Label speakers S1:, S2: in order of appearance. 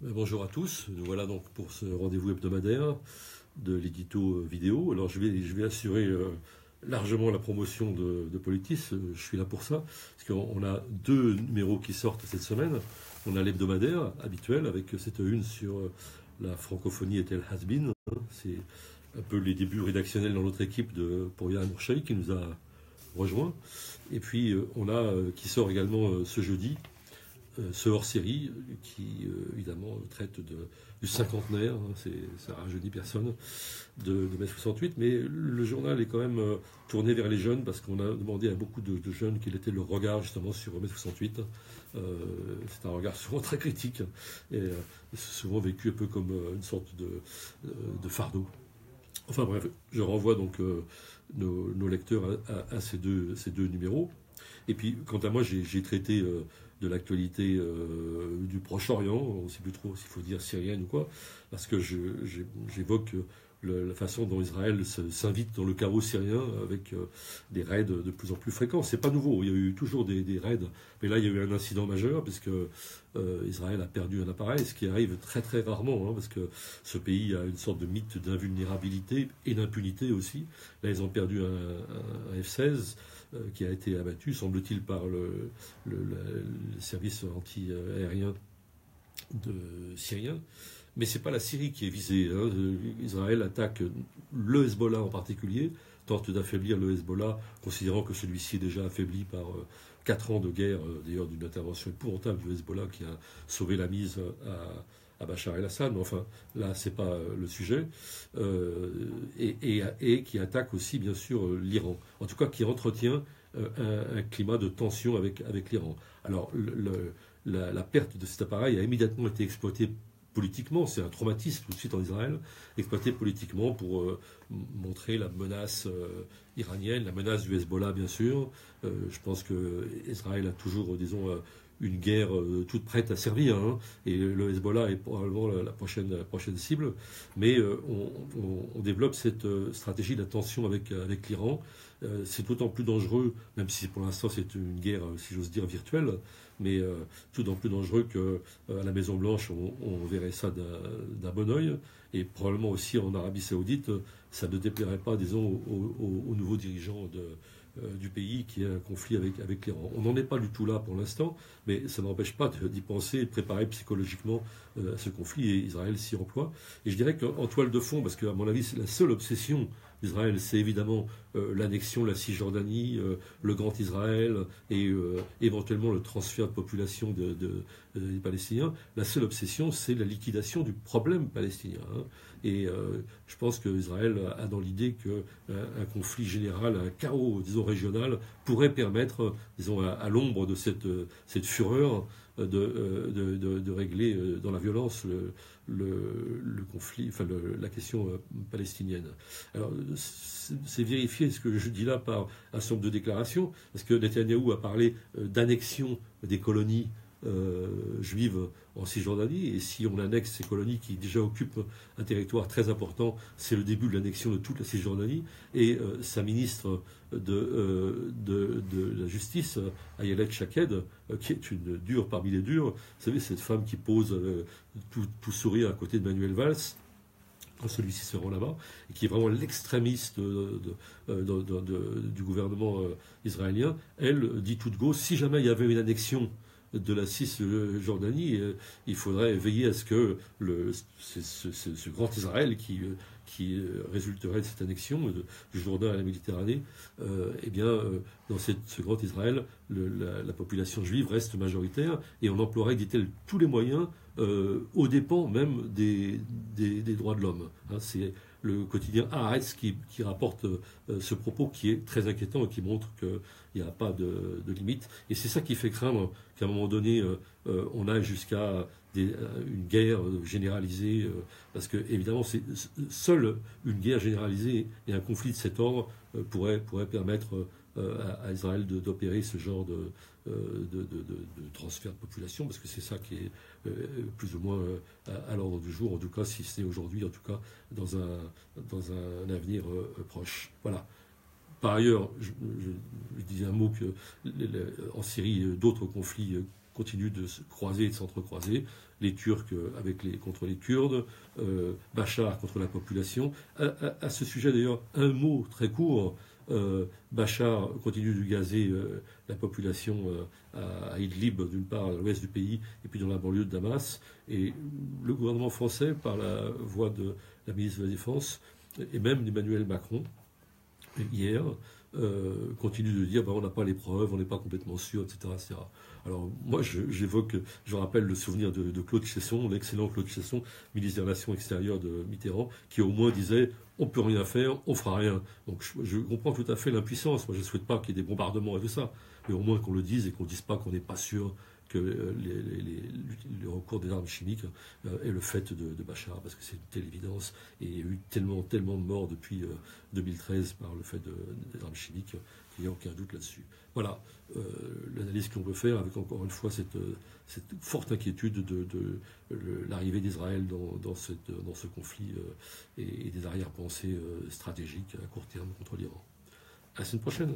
S1: Bonjour à tous, nous voilà donc pour ce rendez-vous hebdomadaire de l'édito vidéo. Alors je vais assurer largement la promotion de Politis, je suis là pour ça, parce qu'on a deux numéros qui sortent cette semaine. On a l'hebdomadaire habituel avec cette une sur la francophonie et El Hasbin. C'est un peu les débuts rédactionnels dans notre équipe pour Yann Mourchaï qui nous a rejoint. Et puis on a qui sort également ce jeudi ce hors-série qui, évidemment, traite du cinquantenaire, hein, ça rajeunit personne, de mai 68, mais le journal est quand même tourné vers les jeunes parce qu'on a demandé à beaucoup de jeunes quel était leur regard justement sur mai 68. C'est un regard souvent très critique et souvent vécu un peu comme une sorte de fardeau. Enfin bref, je renvoie donc nos lecteurs à ces deux numéros. Et puis, quant à moi, j'ai traité de l'actualité du Proche-Orient, on ne sait plus trop s'il faut dire syrienne ou quoi, parce que j'évoque la façon dont Israël s'invite dans le chaos syrien avec des raids de plus en plus fréquents. C'est pas nouveau, il y a eu toujours des raids, mais là il y a eu un incident majeur puisque Israël a perdu un appareil, ce qui arrive très très rarement, hein, parce que ce pays a une sorte de mythe d'invulnérabilité et d'impunité aussi. Là ils ont perdu un F-16 qui a été abattu, semble-t-il, par le service anti-aérien syrien. Mais ce n'est pas la Syrie qui est visée, hein. Israël attaque le Hezbollah en particulier, tente d'affaiblir le Hezbollah, considérant que celui-ci est déjà affaibli par 4 ans de guerre, d'ailleurs d'une intervention épouvantable du Hezbollah qui a sauvé la mise à Bachar el-Assad. Mais enfin, là, ce n'est pas le sujet. Et qui attaque aussi, bien sûr, l'Iran. En tout cas, qui entretient un climat de tension avec l'Iran. Alors, la perte de cet appareil a immédiatement été exploitée politiquement, c'est un traumatisme tout de suite en Israël, exploité politiquement pour montrer la menace iranienne, la menace du Hezbollah bien sûr. Je pense que Israël a toujours, disons, une guerre toute prête à servir, hein, et le Hezbollah est probablement la prochaine cible, mais on développe cette stratégie d'attention avec l'Iran. C'est d'autant plus dangereux, même si pour l'instant c'est une guerre, si j'ose dire, virtuelle, mais tout d'autant plus dangereux qu'à la Maison-Blanche, on verrait ça d'un bon oeil, et probablement aussi en Arabie Saoudite, ça ne déplairait pas, disons, aux nouveaux dirigeants du pays qui a un conflit avec l'Iran. On n'en est pas du tout là pour l'instant, mais ça n'empêche pas d'y penser et de préparer psychologiquement à ce conflit, et Israël s'y emploie. Et je dirais qu'en toile de fond, parce qu'à mon avis, c'est la seule obsession d'Israël, c'est évidemment l'annexion de la Cisjordanie, le Grand Israël, et éventuellement le transfert de population des Palestiniens. La seule obsession, c'est la liquidation du problème palestinien, hein. Et je pense qu'Israël a dans l'idée qu'un conflit général, un chaos, disons, régional, pourrait permettre, disons, à l'ombre de cette fureur, de régler dans la violence le conflit, enfin la question palestinienne. Alors, c'est vérifié ce que je dis là par un certain nombre de déclarations, parce que Netanyahou a parlé d'annexion des colonies juives en Cisjordanie, et si on annexe ces colonies qui déjà occupent un territoire très important, c'est le début de l'annexion de toute la Cisjordanie, et sa ministre de la Justice, Ayelet Shaked, qui est une dure parmi les dures, vous savez, cette femme qui pose tout sourire à côté de Manuel Valls, quand celui-ci se rend là-bas, et qui est vraiment l'extrémiste du gouvernement israélien, elle dit tout de go, si jamais il y avait une annexion de la Cisjordanie, il faudrait veiller à ce que ce grand Israël qui résulterait de cette annexion du Jourdain à la Méditerranée, eh bien, dans ce grand Israël, la population juive reste majoritaire, et on emploierait, dit-elle, tous les moyens aux dépens même des droits de l'homme, hein. C'est le quotidien Haaretz qui rapporte ce propos qui est très inquiétant et qui montre qu'il n'y a pas de limite. Et c'est ça qui fait craindre qu'à un moment donné, on aille jusqu'à une guerre généralisée, parce que évidemment, seule une guerre généralisée et un conflit de cet ordre pourrait permettre à Israël d'opérer ce genre de transfert de population, parce que c'est ça qui est plus ou moins à l'ordre du jour, en tout cas, si ce n'est aujourd'hui, en tout cas, dans un avenir proche. Voilà. Par ailleurs, je disais un mot que en Syrie, d'autres conflits continuent de se croiser et de s'entrecroiser. Les Turcs contre les Kurdes, Bachar contre la population. À ce sujet d'ailleurs, un mot très court. Bachar continue de gazer la population à Idlib, d'une part à l'ouest du pays, et puis dans la banlieue de Damas. Et le gouvernement français, par la voix de la ministre de la Défense, et même d'Emmanuel Macron, hier, continue de dire on n'a pas les preuves, on n'est pas complètement sûr, etc., etc. Alors moi je rappelle le souvenir de Claude Chesson, l'excellent Claude Chesson, ministre des Relations extérieures de Mitterrand, qui au moins disait on peut rien faire, on fera rien. Donc je comprends tout à fait l'impuissance. Moi je ne souhaite pas qu'il y ait des bombardements et tout ça, mais au moins qu'on le dise et qu'on ne dise pas qu'on n'est pas sûr que le recours des armes chimiques est le fait de Bachar, parce que c'est une telle évidence, et il y a eu tellement de morts depuis 2013 par le fait des armes chimiques qu'il n'y a aucun doute là-dessus. Voilà l'analyse qu'on peut faire, avec encore une fois cette forte inquiétude de l'arrivée d'Israël dans ce conflit et des arrière-pensées stratégiques à court terme contre l'Iran. À la semaine prochaine.